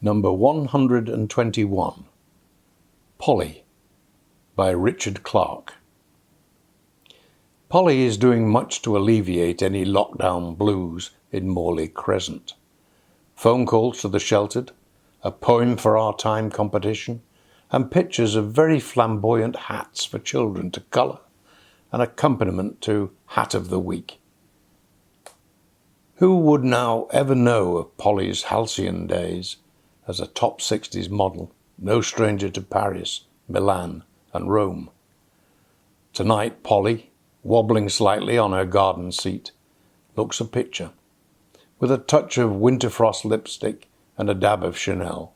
Number 121, Polly, by Richard Clarke. Polly is doing much to alleviate any lockdown blues in Morley Crescent. Phone calls to the sheltered, a poem for our time competition, and pictures of very flamboyant hats for children to colour, an accompaniment to Hat of the Week. Who would now ever know of Polly's halcyon days as a top 60s model, no stranger to Paris, Milan and Rome? Tonight Polly, wobbling slightly on her garden seat, looks a picture, with a touch of Winterfrost lipstick and a dab of Chanel.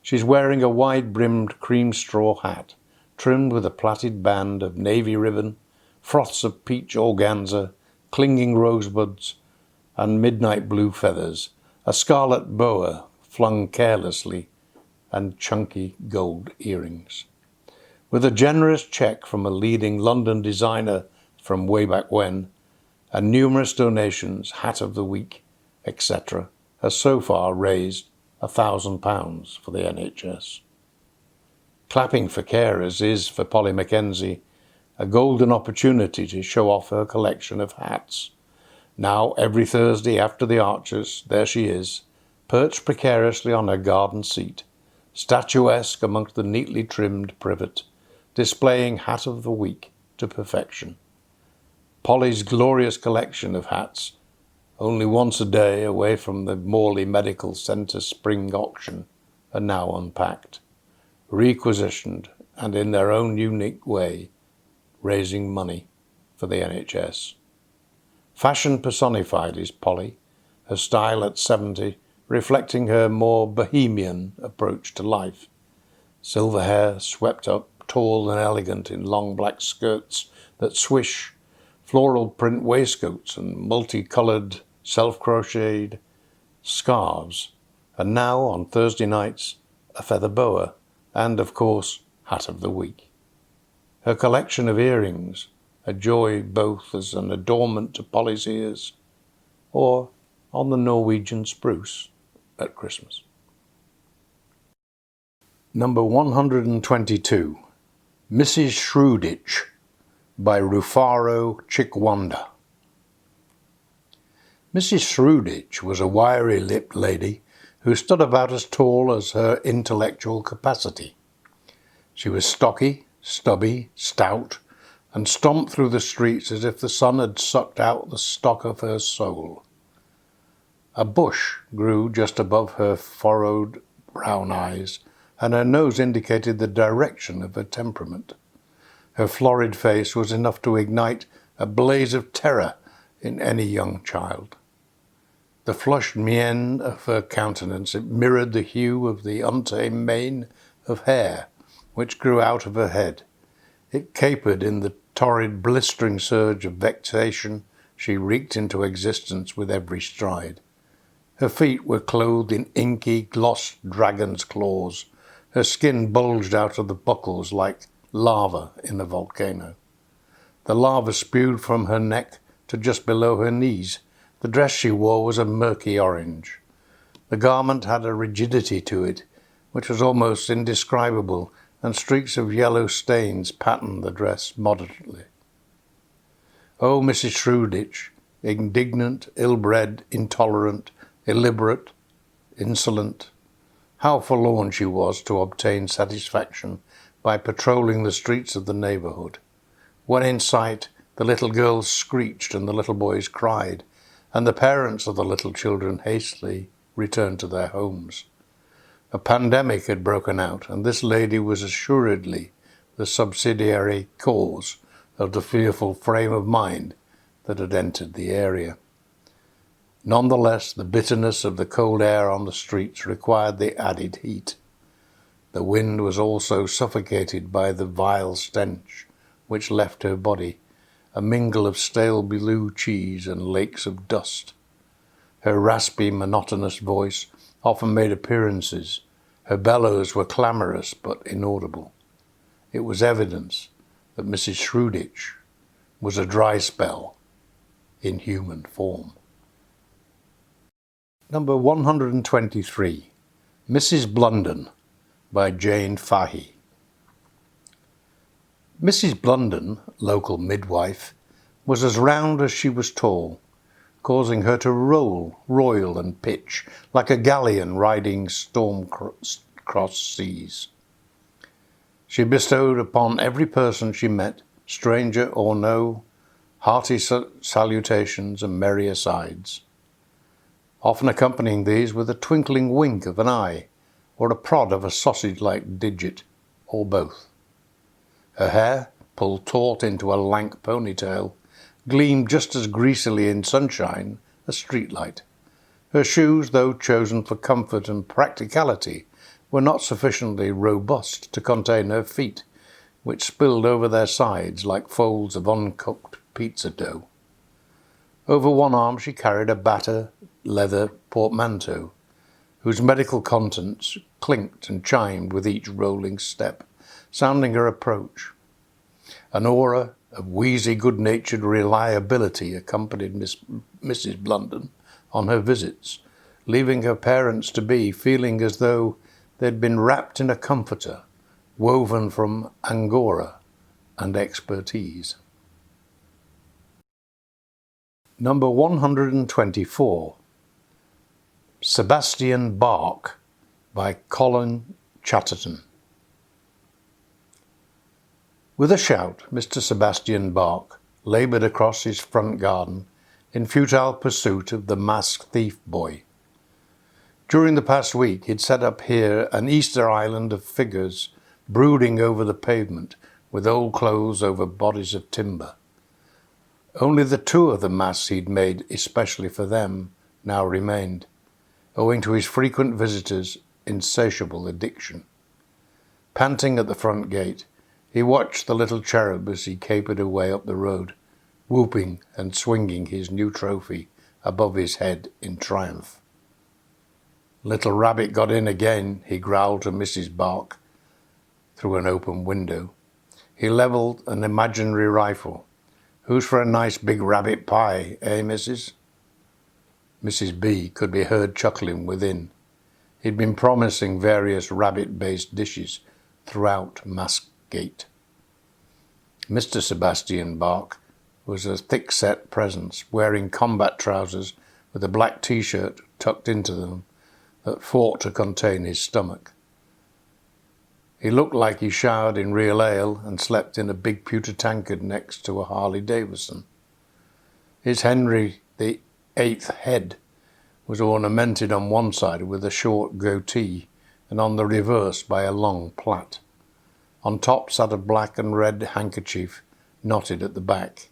She's wearing a wide-brimmed cream straw hat, trimmed with a plaited band of navy ribbon, froths of peach organza, clinging rosebuds, and midnight blue feathers, a scarlet boa flung carelessly, and chunky gold earrings. With a generous cheque from a leading London designer from way back when, and numerous donations, Hat of the Week, etc., has so far raised £1,000 for the NHS. Clapping for carers is, for Polly Mackenzie, a golden opportunity to show off her collection of hats. Now, every Thursday after the Archers, there she is, perched precariously on her garden seat, statuesque amongst the neatly trimmed privet, displaying Hat of the Week to perfection. Polly's glorious collection of hats, only once a day away from the Morley Medical Centre spring auction, are now unpacked, requisitioned, and in their own unique way, raising money for the NHS. Fashion personified is Polly, her style at 70 reflecting her more bohemian approach to life. Silver hair swept up, tall and elegant in long black skirts that swish, floral print waistcoats and multicoloured self-crocheted scarves, and now, on Thursday nights, a feather boa, and, of course, Hat of the Week. Her collection of earrings, a joy both as an adornment to Polly's ears, or on the Norwegian spruce at Christmas. Number 122, Mrs. Shrewditch, by Rufaro, Chikwanda. Mrs. Shrewditch was a wiry-lipped lady who stood about as tall as her intellectual capacity. She was stocky, stubby, stout, and stomped through the streets as if the sun had sucked out the stock of her soul. A bush grew just above her furrowed brown eyes, and her nose indicated the direction of her temperament. Her florid face was enough to ignite a blaze of terror in any young child. The flushed mien of her countenance, it mirrored the hue of the untamed mane of hair which grew out of her head. It capered in the torrid, blistering surge of vexation she wreaked into existence with every stride. Her feet were clothed in inky, glossed dragon's claws. Her skin bulged out of the buckles like lava in a volcano. The lava spewed from her neck to just below her knees. The dress she wore was a murky orange. The garment had a rigidity to it which was almost indescribable, and streaks of yellow stains patterned the dress moderately. Oh, Mrs. Shrewditch, indignant, ill-bred, intolerant, illiterate, insolent, how forlorn she was to obtain satisfaction by patrolling the streets of the neighbourhood. When in sight, the little girls screeched and the little boys cried, and the parents of the little children hastily returned to their homes. A pandemic had broken out, and this lady was assuredly the subsidiary cause of the fearful frame of mind that had entered the area. Nonetheless, the bitterness of the cold air on the streets required the added heat. The wind was also suffocated by the vile stench which left her body, a mingle of stale blue cheese and lakes of dust. Her raspy, monotonous voice often made appearances. Her bellows were clamorous but inaudible. It was evidence that Mrs. Shrewditch was a dry spell in human form. Number 123, Mrs. Blunden by Jane Fahy. Mrs. Blunden, local midwife, was as round as she was tall, causing her to roil and pitch like a galleon riding storm-crossed seas. She bestowed upon every person she met, stranger or no, hearty salutations and merry asides, often accompanying these with a twinkling wink of an eye or a prod of a sausage-like digit, or both. Her hair, pulled taut into a lank ponytail, gleamed just as greasily in sunshine as streetlight. Her shoes, though chosen for comfort and practicality, were not sufficiently robust to contain her feet, which spilled over their sides like folds of uncooked pizza dough. Over one arm she carried a battered leather portmanteau, whose medical contents clinked and chimed with each rolling step, sounding her approach. An aura of wheezy good-natured reliability accompanied Mrs. Blunden on her visits, leaving her parents-to-be feeling as though they'd been wrapped in a comforter woven from angora and expertise. Number 124. Sebastian Bark by Colin, Chattenton. With a shout, Mr. Sebastian Bark laboured across his front garden in futile pursuit of the masked thief boy. During the past week, he'd set up here an Easter island of figures brooding over the pavement with old clothes over bodies of timber. Only the two of the masks he'd made especially for them now remained, owing to his frequent visitors' insatiable addiction. Panting at the front gate, he watched the little cherub as he capered away up the road, whooping and swinging his new trophy above his head in triumph. "Little rabbit got in again," he growled to Mrs. Bark through an open window. He levelled an imaginary rifle. "Who's for a nice big rabbit pie, eh, missus?" Mrs. B could be heard chuckling within. He'd been promising various rabbit-based dishes throughout Maskgate. Mr. Sebastian Bark was a thick-set presence, wearing combat trousers with a black T-shirt tucked into them that fought to contain his stomach. He looked like he showered in real ale and slept in a big pewter tankard next to a Harley Davidson. His Henry VIII head was ornamented on one side with a short goatee and on the reverse by a long plait. On top sat a black and red handkerchief knotted at the back.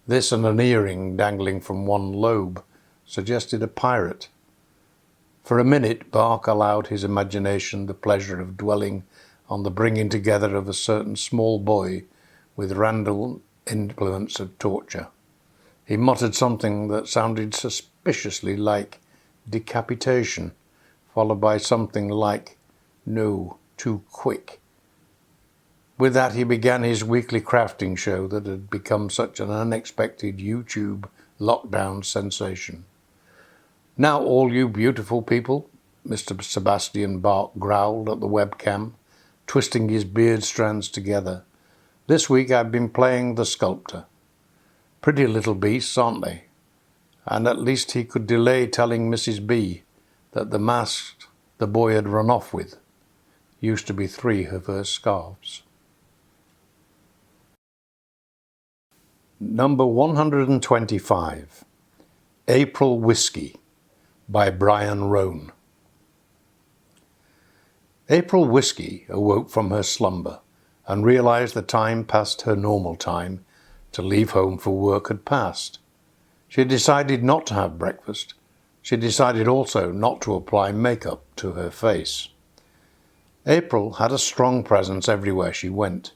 This and an earring dangling from one lobe suggested a pirate. For a minute, Bark allowed his imagination the pleasure of dwelling on the bringing together of a certain small boy with random implements of torture. He muttered something that sounded suspiciously like decapitation, followed by something like, "No, too quick." With that, he began his weekly crafting show that had become such an unexpected YouTube lockdown sensation. "Now, all you beautiful people," Mr. Sebastian Bark growled at the webcam, twisting his beard strands together. "This week I've been playing the sculptor. Pretty little beasts, aren't they?" And at least he could delay telling Mrs. B that the mask the boy had run off with used to be 3 of her scarves. Number 125. April Whiskey by Bryan, Rhône. April Whiskey awoke from her slumber and realized the time past her normal time to leave home for work had passed. She decided not to have breakfast. She decided also not to apply makeup to her face. April had a strong presence everywhere she went.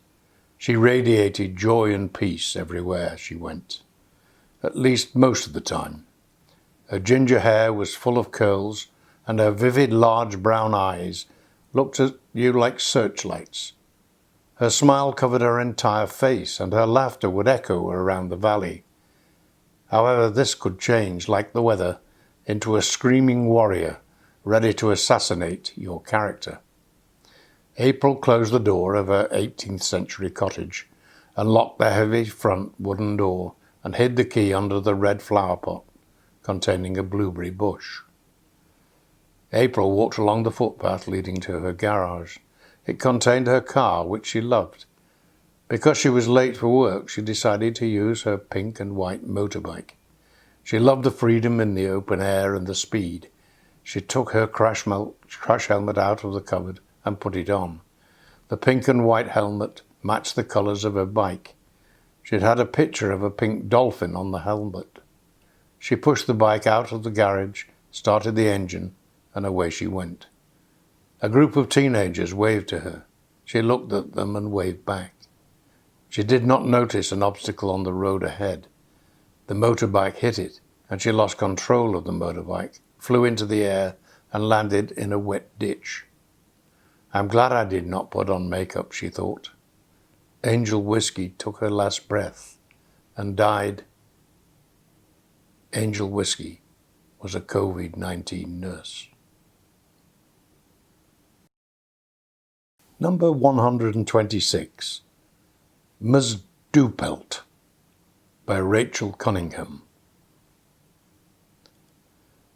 She radiated joy and peace everywhere she went, at least most of the time. Her ginger hair was full of curls, and her vivid large brown eyes looked at you like searchlights. Her smile covered her entire face, and her laughter would echo around the valley. However, this could change, like the weather, into a screaming warrior ready to assassinate your character. April closed the door of her 18th century cottage and locked the heavy front wooden door and hid the key under the red flower pot containing a blueberry bush. April walked along the footpath leading to her garage. It contained her car, which she loved. Because she was late for work, she decided to use her pink and white motorbike. She loved the freedom in the open air and the speed. She took her crash helmet out of the cupboard and put it on. The pink and white helmet matched the colours of her bike. She had a picture of a pink dolphin on the helmet. She pushed the bike out of the garage, started the engine, and away she went. A group of teenagers waved to her. She looked at them and waved back. She did not notice an obstacle on the road ahead. The motorbike hit it, and she lost control of the motorbike, flew into the air, and landed in a wet ditch. I'm glad I did not put on makeup, she thought. Angel Whiskey took her last breath and died. Angel Whiskey was a COVID-19 nurse. Number 126, Ms. Doppelt by Rachel Cunningham.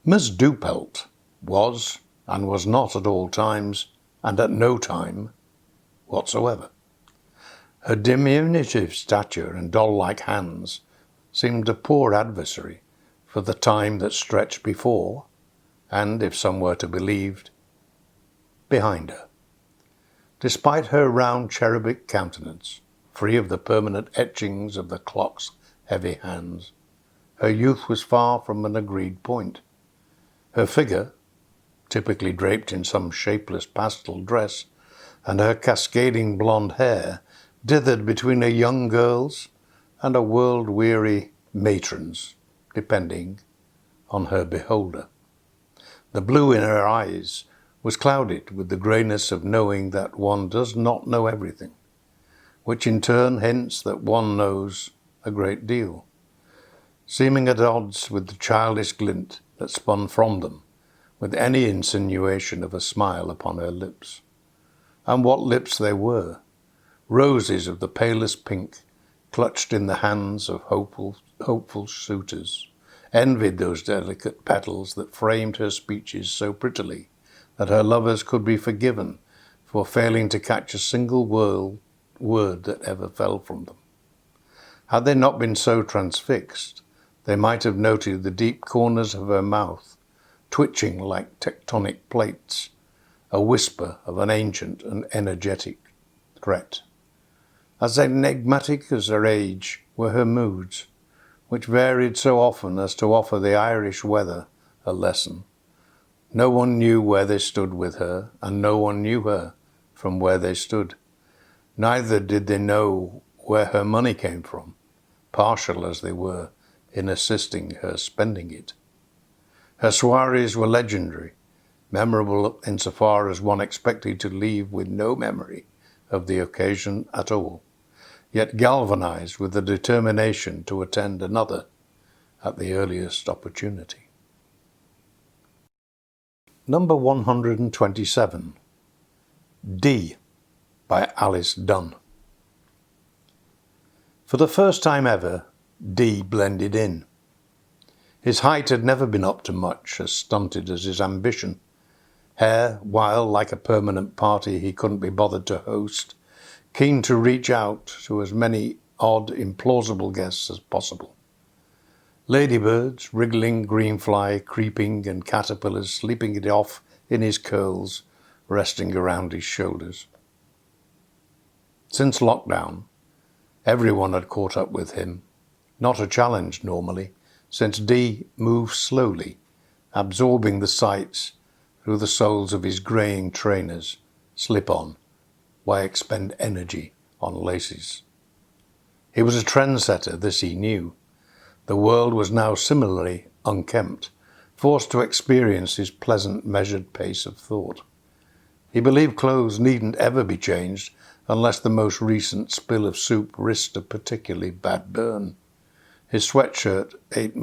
Ms. Doppelt was and was not at all times and at no time whatsoever. Her diminutive stature and doll-like hands seemed a poor adversary for the time that stretched before and, if some were to be believed, behind her. Despite her round cherubic countenance, free of the permanent etchings of the clock's heavy hands, her youth was far from an agreed point. Her figure, typically draped in some shapeless pastel dress, and her cascading blonde hair dithered between a young girl's and a world-weary matron's, depending on her beholder. The blue in her eyes was clouded with the greyness of knowing that one does not know everything, which in turn hints that one knows a great deal, seeming at odds with the childish glint that spun from them, with any insinuation of a smile upon her lips. And what lips they were! Roses of the palest pink, clutched in the hands of hopeful suitors, envied those delicate petals that framed her speeches so prettily that her lovers could be forgiven for failing to catch a single word that ever fell from them. Had they not been so transfixed, they might have noted the deep corners of her mouth, twitching like tectonic plates, a whisper of an ancient and energetic threat. As enigmatic as her age were her moods, which varied so often as to offer the Irish weather a lesson. No one knew where they stood with her, and no one knew her from where they stood. Neither did they know where her money came from, partial as they were in assisting her spending it. Her soirees were legendary, memorable insofar as one expected to leave with no memory of the occasion at all, yet galvanized with the determination to attend another at the earliest opportunity. Number 127, D by Alice Dunn. For the first time ever, D blended in. His height had never been up to much, as stunted as his ambition. Hair, while, like a permanent party he couldn't be bothered to host, keen to reach out to as many odd, implausible guests as possible. Ladybirds, wriggling greenfly, creeping, and caterpillars sleeping it off in his curls, resting around his shoulders. Since lockdown, everyone had caught up with him, not a challenge normally, since D moved slowly, absorbing the sights through the soles of his greying trainers, slip-on, why expend energy on laces? He was a trendsetter, this he knew. The world was now similarly unkempt, forced to experience his pleasant, measured pace of thought. He believed clothes needn't ever be changed unless the most recent spill of soup risked a particularly bad burn. His sweatshirt ate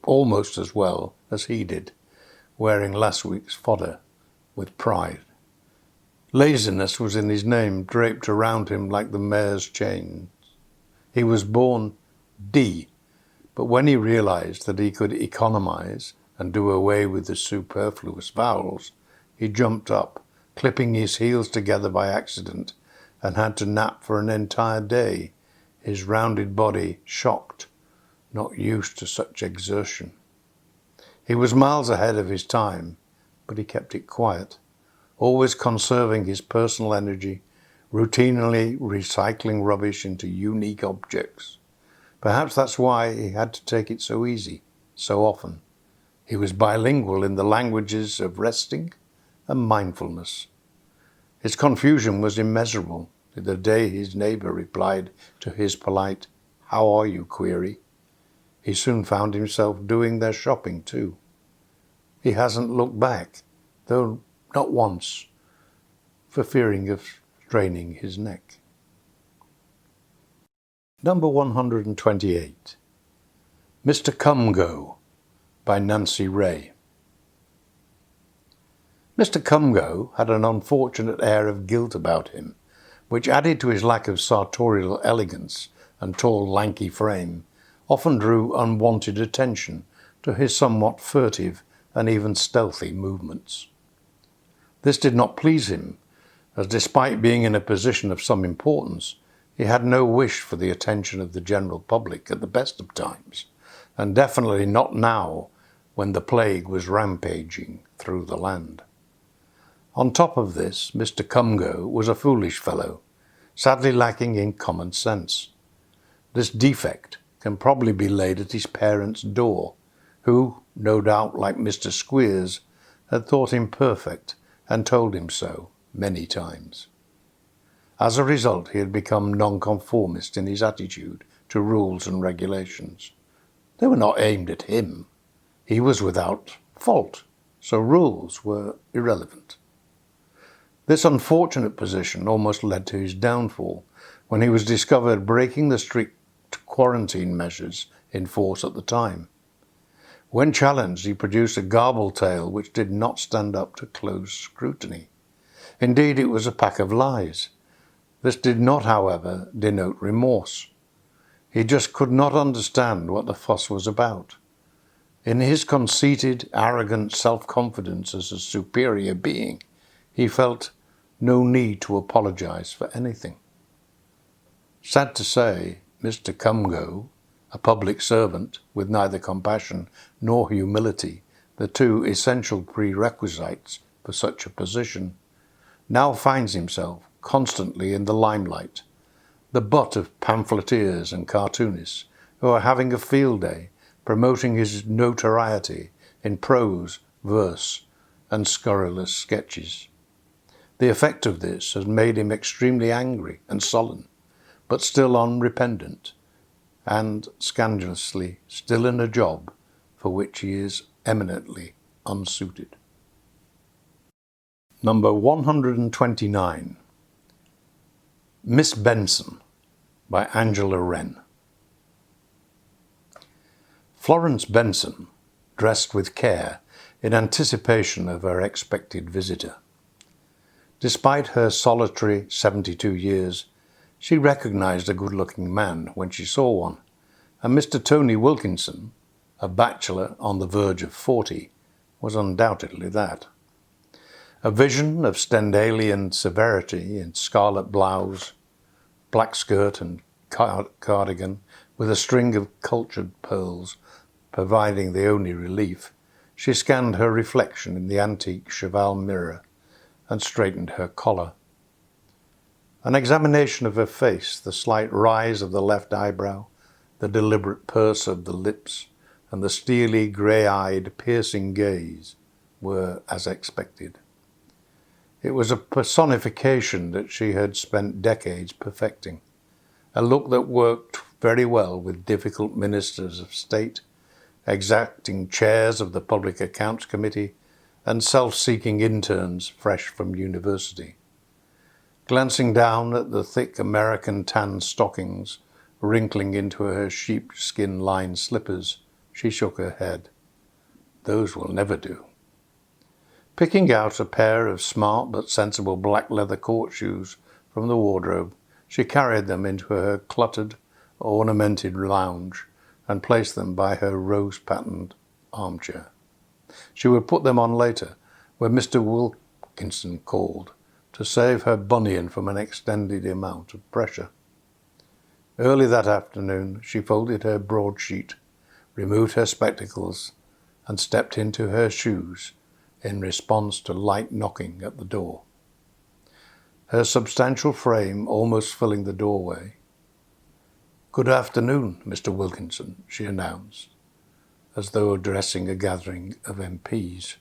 almost as well as he did, wearing last week's fodder with pride. Laziness was in his name, draped around him like the mare's chains. He was born D, but when he realized that he could economize and do away with the superfluous vowels, he jumped up, clipping his heels together by accident, and had to nap for an entire day, his rounded body shocked, not used to such exertion. He was miles ahead of his time, but he kept it quiet, always conserving his personal energy, routinely recycling rubbish into unique objects. Perhaps that's why he had to take it so easy, so often. He was bilingual in the languages of resting and mindfulness. His confusion was immeasurable the day his neighbour replied to his polite, "How are you?" query. He soon found himself doing their shopping too. He hasn't looked back, though not once, for fearing of straining his neck. Number 128. Mr. Cumgo by Nancy Ray. Mr. Cumgo had an unfortunate air of guilt about him, which added to his lack of sartorial elegance and tall lanky frame, often drew unwanted attention to his somewhat furtive and even stealthy movements. This did not please him, as despite being in a position of some importance, he had no wish for the attention of the general public at the best of times, and definitely not now when the plague was rampaging through the land. On top of this, Mr. Cumgo was a foolish fellow, sadly lacking in common sense. This defect can probably be laid at his parents' door, who, no doubt like Mr. Squeers, had thought him perfect and told him so many times. As a result, he had become nonconformist in his attitude to rules and regulations. They were not aimed at him. He was without fault, so rules were irrelevant. This unfortunate position almost led to his downfall when he was discovered breaking the strict quarantine measures in force at the time. When challenged, he produced a garbled tale which did not stand up to close scrutiny. Indeed, it was a pack of lies. This did not, however, denote remorse. He just could not understand what the fuss was about. In his conceited, arrogant self-confidence as a superior being, he felt no need to apologize for anything. Sad to say, Mr. Cumgo, a public servant with neither compassion nor humility, the two essential prerequisites for such a position, now finds himself constantly in the limelight, the butt of pamphleteers and cartoonists who are having a field day promoting his notoriety in prose, verse, and scurrilous sketches. The effect of this has made him extremely angry and sullen, but still unrepentant, and scandalously still in a job for which he is eminently unsuited. Number 129. Miss Benson by Angela Wren. Florence Benson dressed with care in anticipation of her expected visitor. Despite her solitary 72 years, she recognized a good-looking man when she saw one, and Mr. Tony Wilkinson, a bachelor on the verge of 40, was undoubtedly that. A vision of Stendhalian severity in scarlet blouse, black skirt and cardigan with a string of cultured pearls providing the only relief, she scanned her reflection in the antique cheval mirror and straightened her collar. An examination of her face, the slight rise of the left eyebrow, the deliberate purse of the lips, and the steely, grey-eyed, piercing gaze were as expected. It was a personification that she had spent decades perfecting, a look that worked very well with difficult ministers of state, exacting chairs of the Public Accounts Committee, and self-seeking interns fresh from university. Glancing down at the thick American tan stockings wrinkling into her sheepskin-lined slippers, she shook her head. Those will never do. Picking out a pair of smart but sensible black leather court shoes from the wardrobe, she carried them into her cluttered, ornamented lounge and placed them by her rose-patterned armchair. She would put them on later, when Mr. Wilkinson called, to save her bunion from an extended amount of pressure. Early that afternoon, she folded her broadsheet, removed her spectacles, and stepped into her shoes in response to light knocking at the door. Her substantial frame almost filling the doorway. "Good afternoon, Mr. Wilkinson," she announced, as though addressing a gathering of MPs.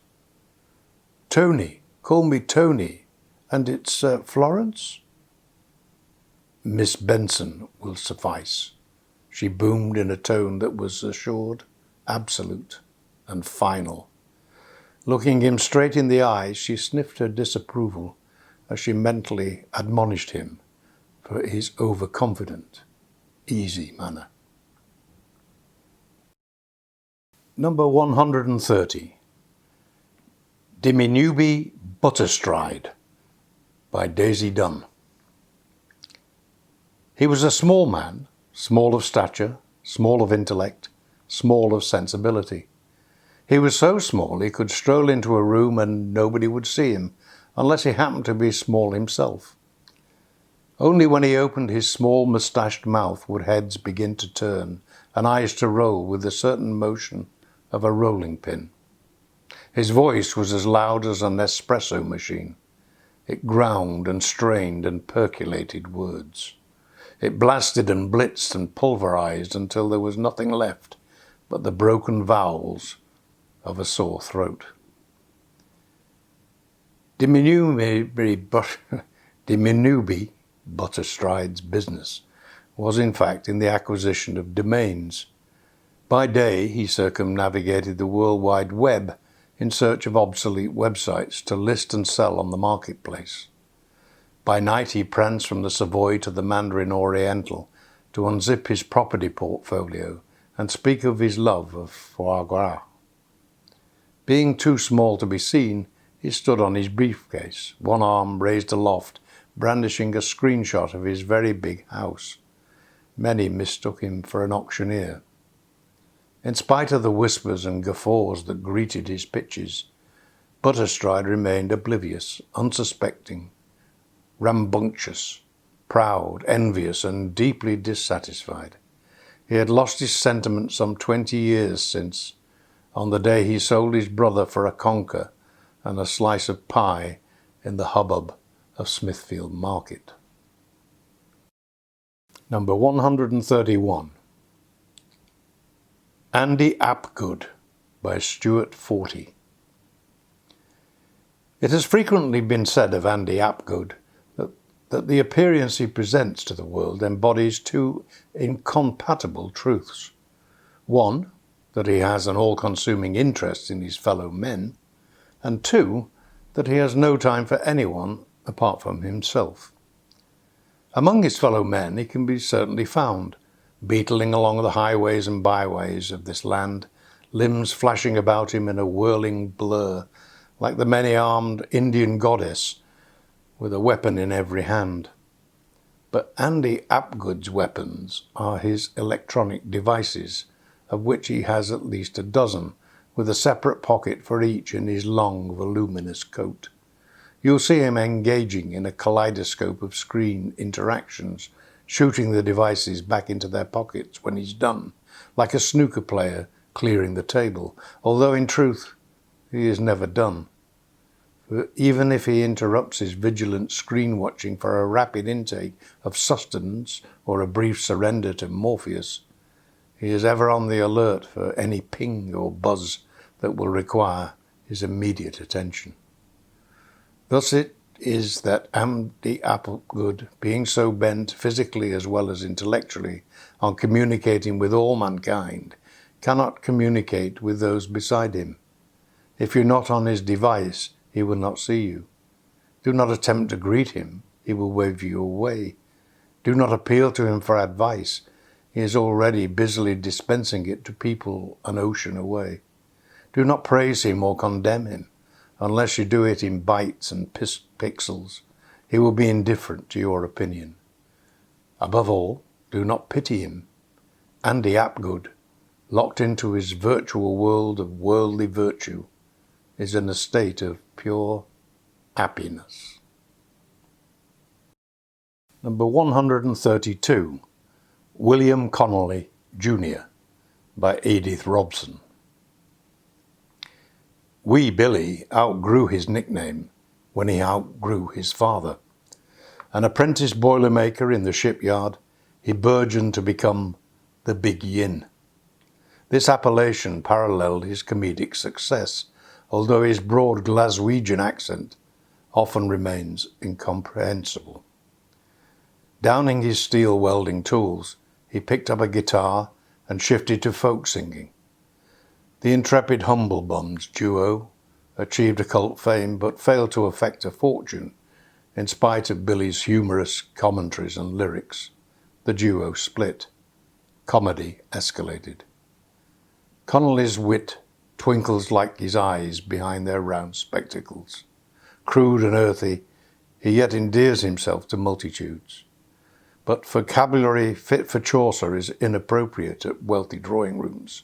"Tony, call me Tony, and it's Florence?" "Miss Benson will suffice," she boomed in a tone that was assured, absolute, and final. Looking him straight in the eyes, she sniffed her disapproval as she mentally admonished him for his overconfident, easy manner. Number 130. Diminubi Butterstride by Daisy Dunn. He was a small man, small of stature, small of intellect, small of sensibility. He was so small he could stroll into a room and nobody would see him, unless he happened to be small himself. Only when he opened his small moustached mouth would heads begin to turn and eyes to roll with a certain motion of a rolling pin. His voice was as loud as an espresso machine. It ground and strained and percolated words. It blasted and blitzed and pulverized until there was nothing left but the broken vowels of a sore throat. Diminubi Butterstride's business was in fact in the acquisition of domains. By day he circumnavigated the World Wide Web in search of obsolete websites to list and sell on the marketplace. By night he pranced from the Savoy to the Mandarin Oriental to unzip his property portfolio and speak of his love of foie gras. Being too small to be seen, he stood on his briefcase, one arm raised aloft, brandishing a screenshot of his very big house. Many mistook him for an auctioneer. In spite of the whispers and guffaws that greeted his pitches, Butterstride remained oblivious, unsuspecting, rambunctious, proud, envious, and deeply dissatisfied. He had lost his sentiment some 20 years since, on the day he sold his brother for a conker and a slice of pie in the hubbub of Smithfield Market. Number 131. Andy Apgood by Stuart Forty. It has frequently been said of Andy Apgood that the appearance he presents to the world embodies two incompatible truths. One, that he has an all-consuming interest in his fellow men, and two, that he has no time for anyone apart from himself. Among his fellow men he can be certainly found, beetling along the highways and byways of this land, limbs flashing about him in a whirling blur, like the many-armed Indian goddess with a weapon in every hand. But Andy Apgood's weapons are his electronic devices, of which he has at least a dozen, with a separate pocket for each in his long, voluminous coat. You'll see him engaging in a kaleidoscope of screen interactions, shooting the devices back into their pockets when he's done, like a snooker player clearing the table, although in truth he is never done. For even if he interrupts his vigilant screen watching for a rapid intake of sustenance or a brief surrender to Morpheus, he is ever on the alert for any ping or buzz that will require his immediate attention. Thus it is that Andy Apgood, being so bent physically as well as intellectually on communicating with all mankind, cannot communicate with those beside him. If you're not on his device, he will not see you. Do not attempt to greet him, he will wave you away. Do not appeal to him for advice, he is already busily dispensing it to people an ocean away. Do not praise him or condemn him, Unless you do it in bytes and pixels, he will be indifferent to your opinion. Above all, do not pity him. Andy Apgood, locked into his virtual world of worldly virtue, is in a state of pure happiness. Number 132, William Connolly, Jr., by Edith Robson. Wee Billy outgrew his nickname when he outgrew his father. An apprentice boilermaker in the shipyard, he burgeoned to become the Big Yin. This appellation paralleled his comedic success, although his broad Glaswegian accent often remains incomprehensible. Downing his steel welding tools, he picked up a guitar and shifted to folk singing. The intrepid Humblebums duo achieved a cult fame but failed to affect a fortune. In spite of Billy's humorous commentaries and lyrics, the duo split. Comedy escalated. Connolly's wit twinkles like his eyes behind their round spectacles. Crude and earthy, he yet endears himself to multitudes. But vocabulary fit for Chaucer is inappropriate at wealthy drawing rooms.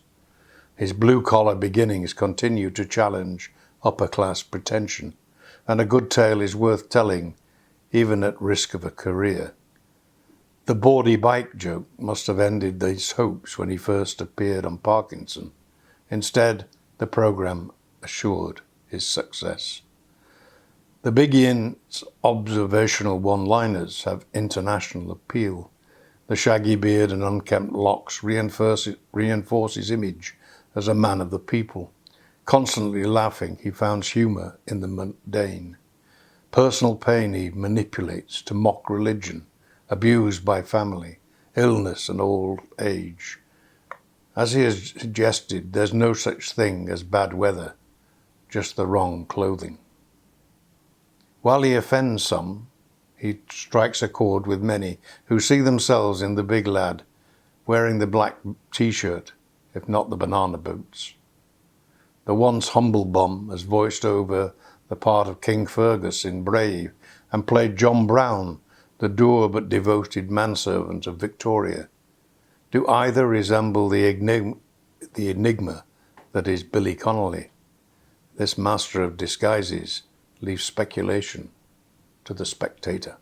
His blue-collar beginnings continue to challenge upper-class pretension, and a good tale is worth telling, even at risk of a career. The bawdy bike joke must have ended these hopes when he first appeared on Parkinson. Instead, the programme assured his success. The Big Yin's observational one-liners have international appeal. The shaggy beard and unkempt locks reinforce his image as a man of the people. Constantly laughing, he finds humour in the mundane. Personal pain he manipulates to mock religion, abused by family, illness and old age. As he has suggested, there's no such thing as bad weather, just the wrong clothing. While he offends some, he strikes a chord with many who see themselves in the big lad, wearing the black t-shirt, if not the banana boots. The once humble bum has voiced over the part of King Fergus in Brave and played John Brown, the dour but devoted manservant of Victoria. Do either resemble the enigma that is Billy Connolly? This master of disguises leaves speculation to the spectator.